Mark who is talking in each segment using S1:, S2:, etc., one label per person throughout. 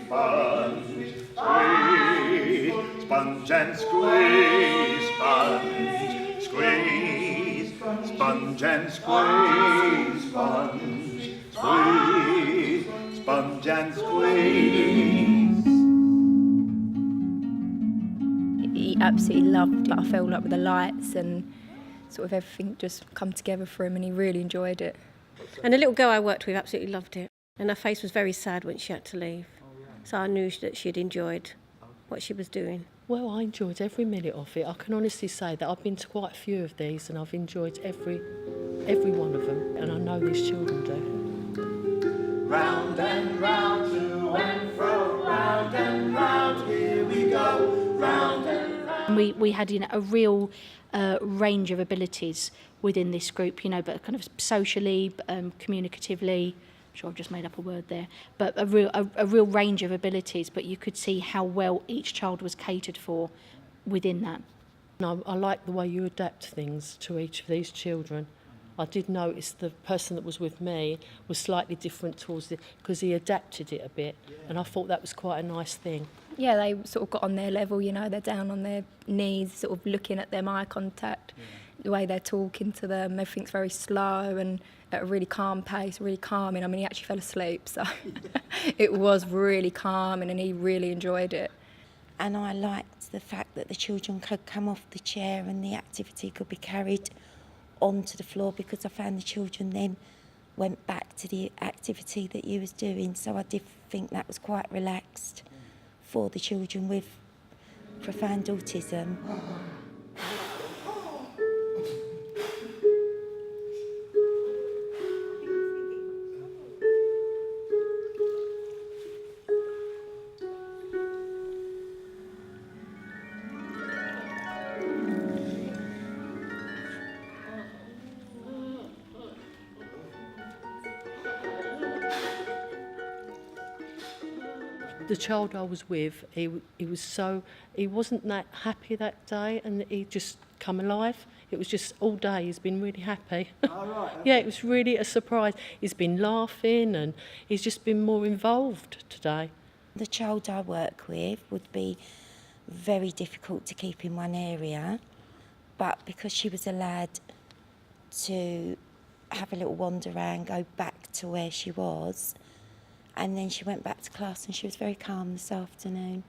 S1: sponge, squeeze, sponge and squeeze, sponge, squeeze, sponge and squeeze, sponge, squeeze, sponge and squeeze.
S2: He absolutely loved it. I felt like with the lights and sort of everything just come together for him, and he really enjoyed it.
S3: And the little girl I worked with absolutely loved it. And her face was very sad when she had to leave. So I knew that she'd enjoyed what she was doing.
S4: Well, I enjoyed every minute of it. I can honestly say that I've been to quite a few of these and I've enjoyed every one of them, and I know these children do.
S1: Round and round, to and fro, round and round, here we go, round and round.
S5: We had a real range of abilities within this group, but kind of socially, communicatively. I'm sure I've just made up a word there, but a real range of abilities. But you could see how well each child was catered for within that.
S4: I like the way you adapt things to each of these children. I did notice the person that was with me was slightly different towards it because he adapted it a bit, and I thought that was quite a nice thing.
S2: Yeah, they sort of got on their level, they're down on their knees, sort of looking at them, eye contact, the way they're talking to them, everything's very slow and at a really calm pace, really calming. I mean, he actually fell asleep, so it was really calming and he really enjoyed it.
S6: And I liked the fact that the children could come off the chair and the activity could be carried onto the floor, because I found the children then went back to the activity that you was doing. So I did think that was quite relaxed for the children with profound autism.
S4: The child I was with, he wasn't that happy that day, and he just come alive. It was just all day he's been really happy.
S1: All right, okay.
S4: Yeah, it was really a surprise. He's been laughing and he's just been more involved today.
S6: The child I work with would be very difficult to keep in one area, but because she was allowed to have a little wander around, go back to where she was, and then she went back to class and she was very calm this afternoon.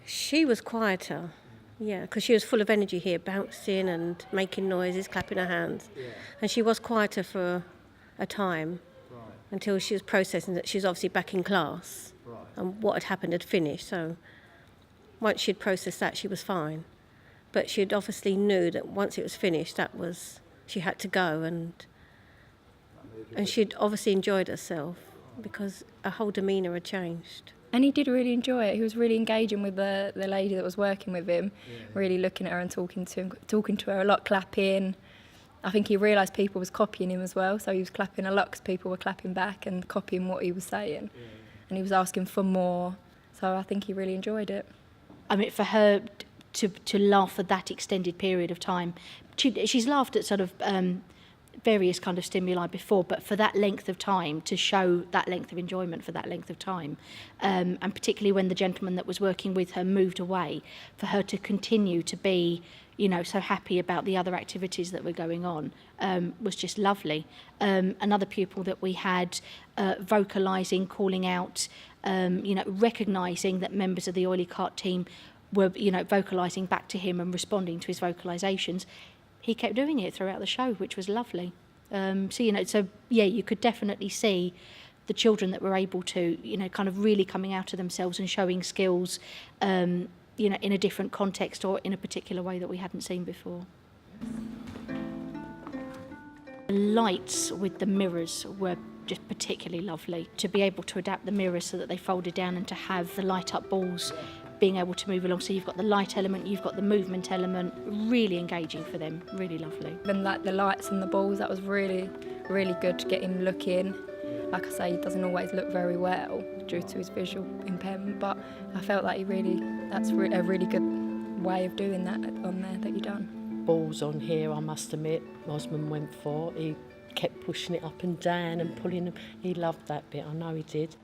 S3: She was quieter, because she was full of energy here, bouncing and making noises, clapping her hands. And she was quieter for a time until she was processing that she was obviously back in class and what had happened had finished. So once she'd processed that, she was fine. But she'd obviously knew that once it was finished, she had to go, and she'd obviously enjoyed herself because her whole demeanour had changed.
S2: And he did really enjoy it. He was really engaging with the lady that was working with him, really looking at her and talking to her a lot, clapping. I think he realised people was copying him as well, so he was clapping a lot because people were clapping back and copying what he was saying. And he was asking for more, so I think he really enjoyed it.
S5: I mean, for her to laugh for that extended period of time, she's laughed at sort of various kind of stimuli before, but for that length of time, to show that length of enjoyment for that length of time, and particularly when the gentleman that was working with her moved away, for her to continue to be, so happy about the other activities that were going on, was just lovely. Another pupil that we had vocalising, calling out, recognising that members of the Oily Cart team were, vocalising back to him and responding to his vocalisations. He kept doing it throughout the show, which was lovely. You could definitely see the children that were able to, kind of really coming out of themselves and showing skills, in a different context or in a particular way that we hadn't seen before. The lights with the mirrors were just particularly lovely. To be able to adapt the mirrors so that they folded down and to have the light-up balls being able to move along. So you've got the light element, you've got the movement element, really engaging for them, really lovely.
S2: And like the lights and the balls, that was really, really good to get him looking. Like I say, he doesn't always look very well due to his visual impairment, but I felt like that's a really good way of doing that on there that you done.
S4: Balls on here, I must admit, Osman went for. He kept pushing it up and down and pulling them. He loved that bit, I know he did.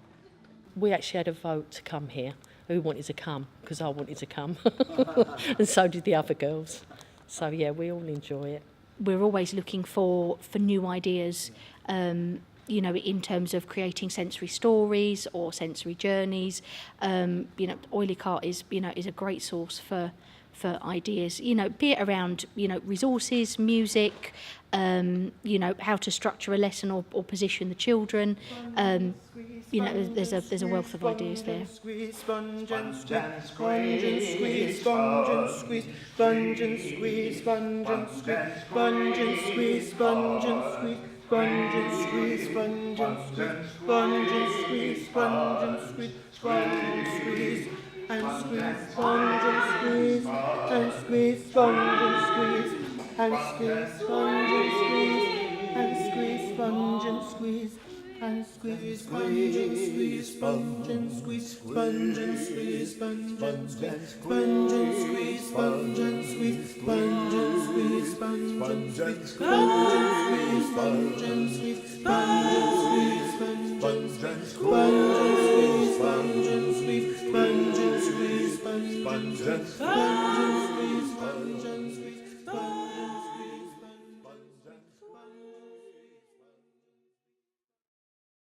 S4: we actually had a vote to come here. Who wanted to come? Because I wanted to come. And so did the other girls. So, yeah, we all enjoy it.
S5: We're always looking for new ideas, you know, in terms of creating sensory stories or sensory journeys. You know, Oily Cart is a great source for ideas, you know, be it around, you know, resources, music, you know, how to structure a lesson or position the children. You know, there's a wealth of ideas there.
S1: Sponge and squeeze, sponge and squeeze, sponge and squeeze, sponge and squeeze, sponge and squeeze, sponge and squeeze, sponge and squeeze, sponge and squeeze, sponge and squeeze, sponge and squeeze, sponge and squeeze, and squeeze, sponge and squeeze, and squeeze, sponge and squeeze, and squeeze, sponge and squeeze, and squeeze, sponge and squeeze. And squeeze, sponge and squeeze, sponge and squeeze, sponge and squeeze, sponge and squeeze, sponge and squeeze, sponge and squeeze, sponge and squeeze, sponge and squeeze, sponge and squeeze, sponge and squeeze,